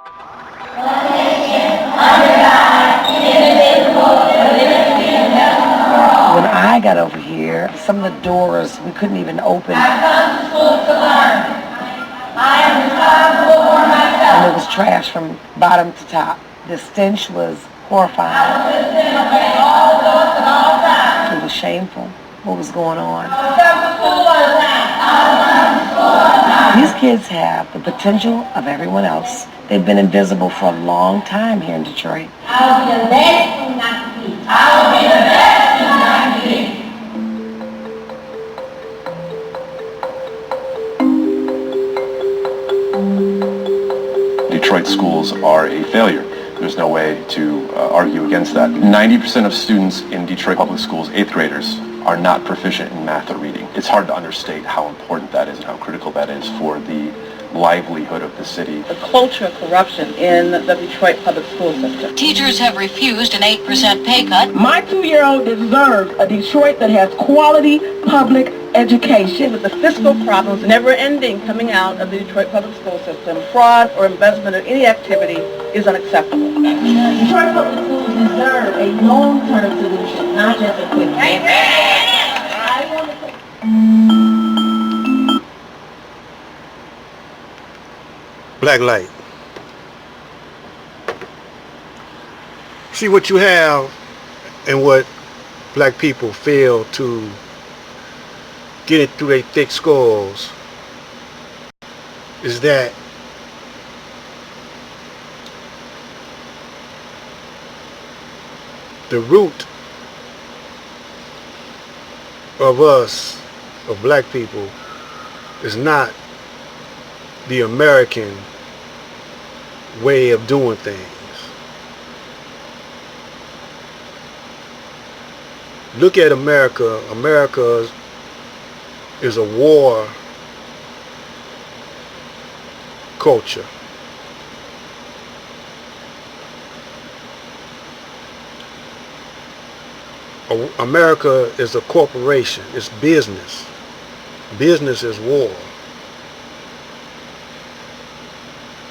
When I got over here, some of the doors we couldn't even open. I've gone to school to learn. I am responsible for myself. And there was trash from bottom to top. The stench was horrifying. I was listening and all doors at all times. It was shameful. What was going on? These kids have the potential of everyone else. They've been invisible for a long time here in Detroit. I'll be the best student I can be. I'll be the best student I can be. Detroit schools are a failure. There's no way to argue against that. 90% of students in Detroit public schools, 8th graders, are not proficient in math or reading. It's hard to understate how important that is and how critical that is for the livelihood of the city. The culture of corruption in the Detroit public school system. Teachers have refused an 8% pay cut. My 2-year-old deserves a Detroit that has quality public education. With the fiscal problems never ending coming out of the Detroit public school system, fraud or embezzlement of any activity is unacceptable. Detroit public schools deserve a long-term solution, not just a quick fix. Black light. See, what you have and what black people fail to get it through their thick skulls is that the root of us, of black people, is not the American way of doing things. Look at America. America is a war culture. America is a corporation. It's business. Business is war.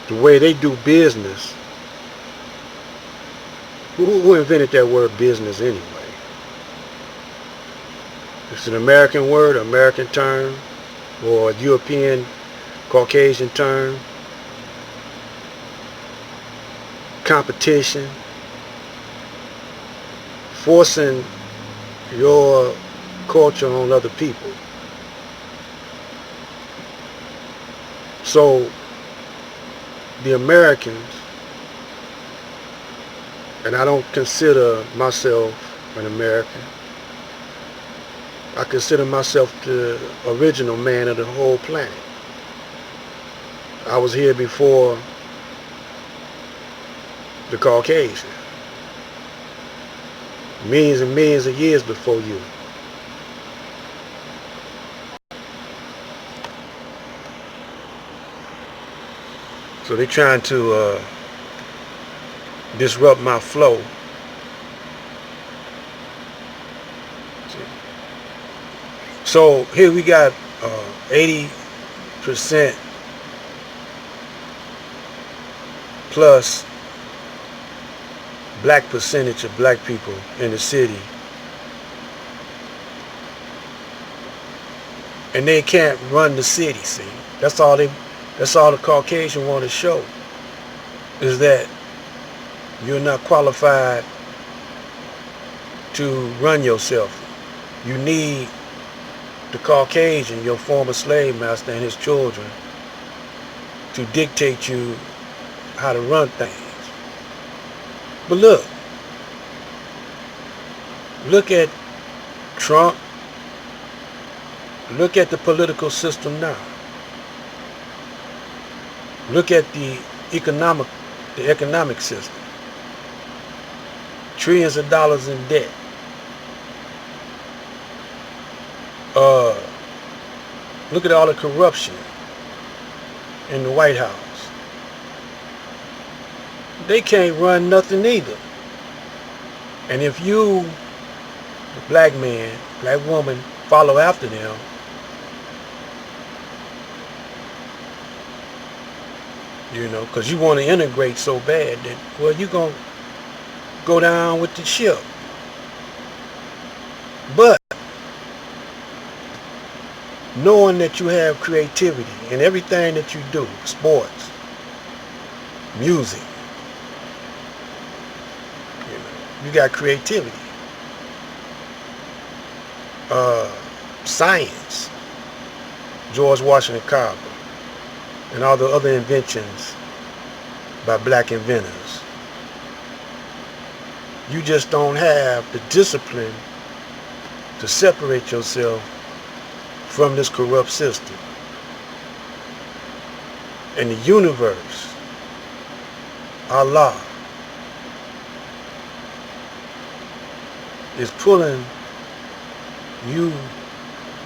The way they do business. Who invented that word business anyway? It's an American word, American term, or a European, Caucasian term. Competition. Forcing your culture on other people. So the Americans, and I don't consider myself an American, I consider myself the original man of the whole planet. I was here before the Caucasian. Millions and millions of years before you. So they're trying to disrupt my flow. So here we got 80% plus black percentage of black people in the city. And they can't run the city, see. That's all the Caucasian want to show, is that you're not qualified to run yourself. You need the Caucasian, your former slave master, and his children to dictate you how to run things. But look at Trump. Look at the political system now. Look at the economic system. Trillions of dollars in debt. Look at all the corruption in the White House. They can't run nothing either. And if you, the black man, black woman, follow after them, You know, because you want to integrate so bad that, well, you're going to go down with the ship. But knowing that you have creativity in everything that you do, sports, music, you got creativity. Science, George Washington Carver, and all the other inventions by black inventors. You just don't have the discipline to separate yourself from this corrupt system. And the universe, Allah, is pulling you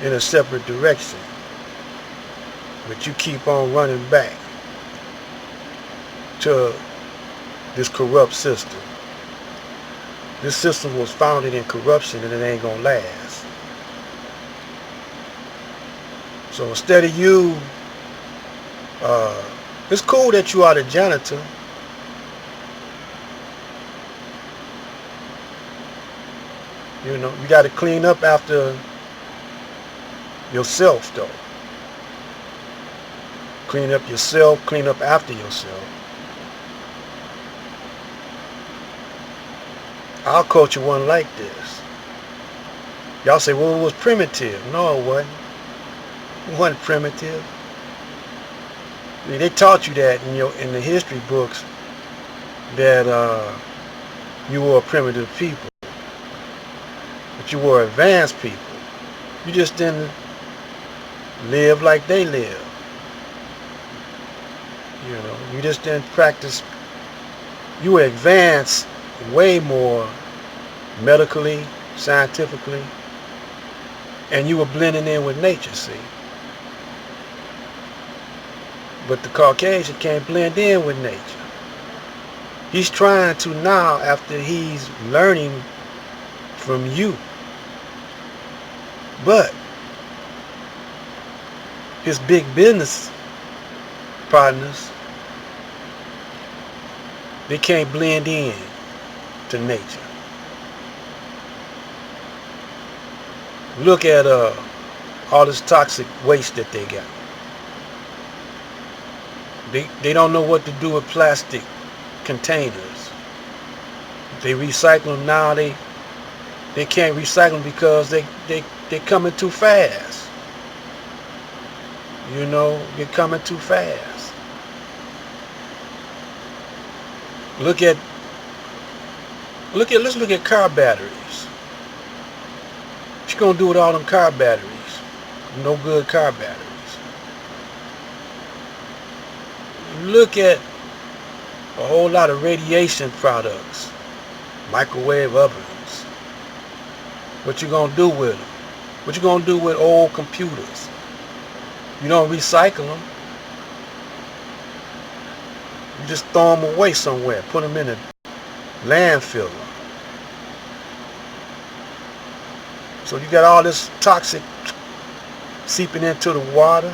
in a separate direction, but you keep on running back to this corrupt system. This system was founded in corruption, and it ain't gonna last. So instead of you, it's cool that you are the janitor. You know, you got to clean up after yourself, though. Clean up yourself, clean up after yourself. Our culture wasn't like this. Y'all say, well, it was primitive. No, it wasn't. It wasn't primitive. I mean, they taught you that in the history books that you were a primitive people. But you were advanced people. You just didn't live like they live. You know, you just didn't practice. You were advanced way more medically, scientifically, and you were blending in with nature, see. But the Caucasian can't blend in with nature. He's trying to now, after he's learning from you. But his big business partners, they can't blend in to nature. Look at all this toxic waste that they got. They don't know what to do with plastic containers. They recycle them now. They can't recycle them because they're coming too fast. You know, they're coming too fast. Let's look at car batteries. What you gonna do with all them car batteries? No good car batteries. Look at a whole lot of radiation products, microwave ovens. What you gonna do with them? What you gonna do with old computers? You don't recycle them. You just throw them away somewhere, put them in a landfill. So you got all this toxic seeping into the water.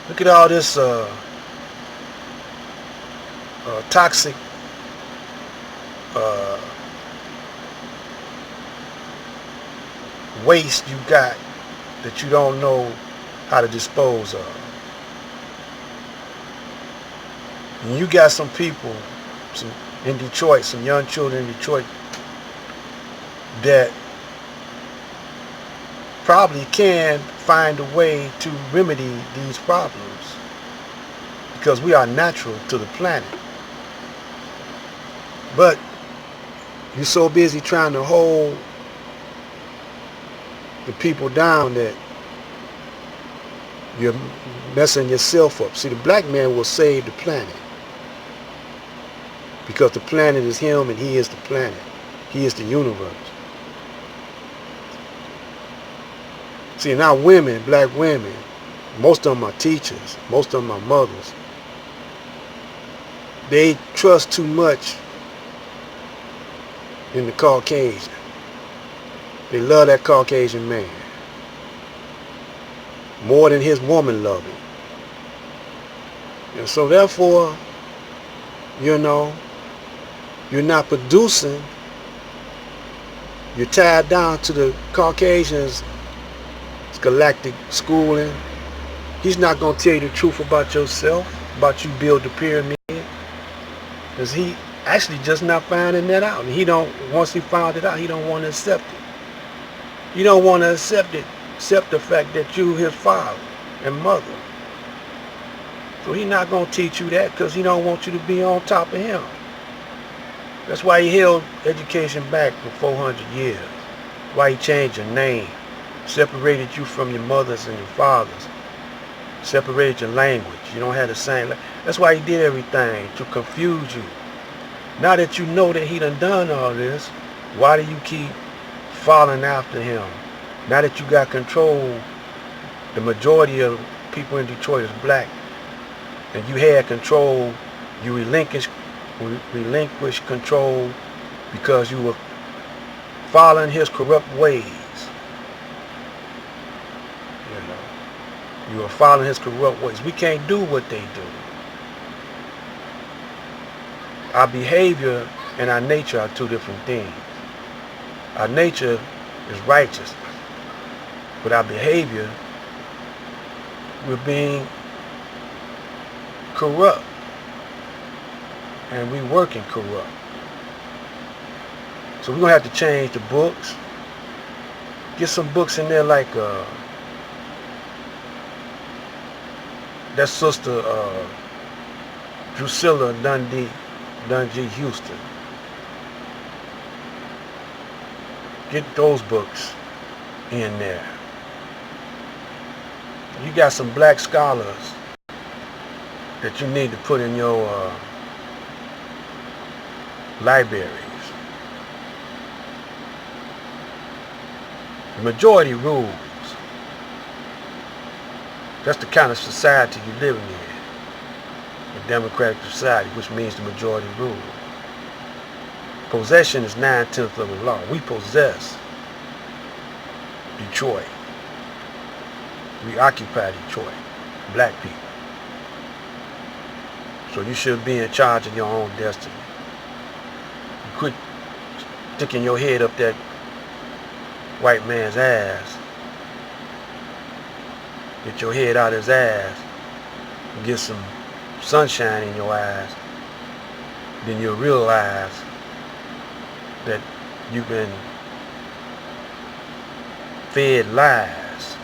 Look at all this toxic waste you got that you don't know how to dispose of. And you got some people in Detroit, some young children in Detroit that probably can find a way to remedy these problems because we are natural to the planet. But you're so busy trying to hold the people down that you're messing yourself up. See, the black man will save the planet because the planet is him and he is the planet. He is the universe. See, now women, black women, most of them are teachers, most of them are mothers. They trust too much in the Caucasian. They love that Caucasian man more than his woman love him. And so therefore, you know, you're not producing. You're tied down to the Caucasians' galactic schooling. He's not going to tell you the truth about yourself, about you build the pyramid. Because he actually just not finding that out. And he don't, once he found it out, he don't want to accept it. You don't want to accept it, accept the fact that you his father and mother. So he's not going to teach you that because he don't want you to be on top of him. That's why he held education back for 400 years. Why he changed your name, separated you from your mothers and your fathers, separated your language. You don't have the same. That's why he did everything, to confuse you. Now that you know that he done all this, why do you keep following after him? Now that you got control, the majority of people in Detroit is black, and you had control, you relinquished control because you were following his corrupt ways. You know, you were following his corrupt ways. We can't do what they do. Our behavior and our nature are two different things. Our nature is righteousness, but our behavior, we're being corrupt. And we working corrupt. So we're going to have to change the books. Get some books in there like that sister Drusilla Dungy Houston. Get those books in there. You got some black scholars that you need to put in your libraries. The majority rules. That's the kind of society you're living in. A democratic society, which means the majority rules. Possession is 9/10 of the law. We possess Detroit. We occupy Detroit, black people. So you should be in charge of your own destiny. You quit sticking your head up that white man's ass. Get your head out his ass and get some sunshine in your eyes. Then you'll realize that you've been fed lies.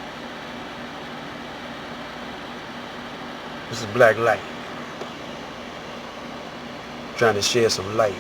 This is Black Light, trying to shed some light